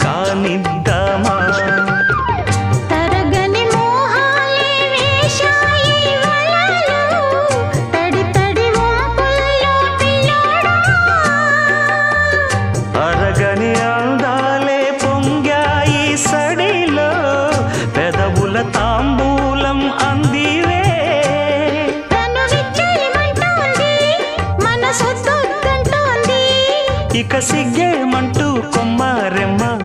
కానిద్దామా తరగని మోహాలే వేశాయి వలలు తడి తడి వంపుల్లో పిల్లోడా అరగని అందాలే పొంగాయి సడిలో పెదవుల తాంబూలం అందివే తను విచ్చేయమంటోంది మనసొద్దంటోంది ఇక సిగ్గే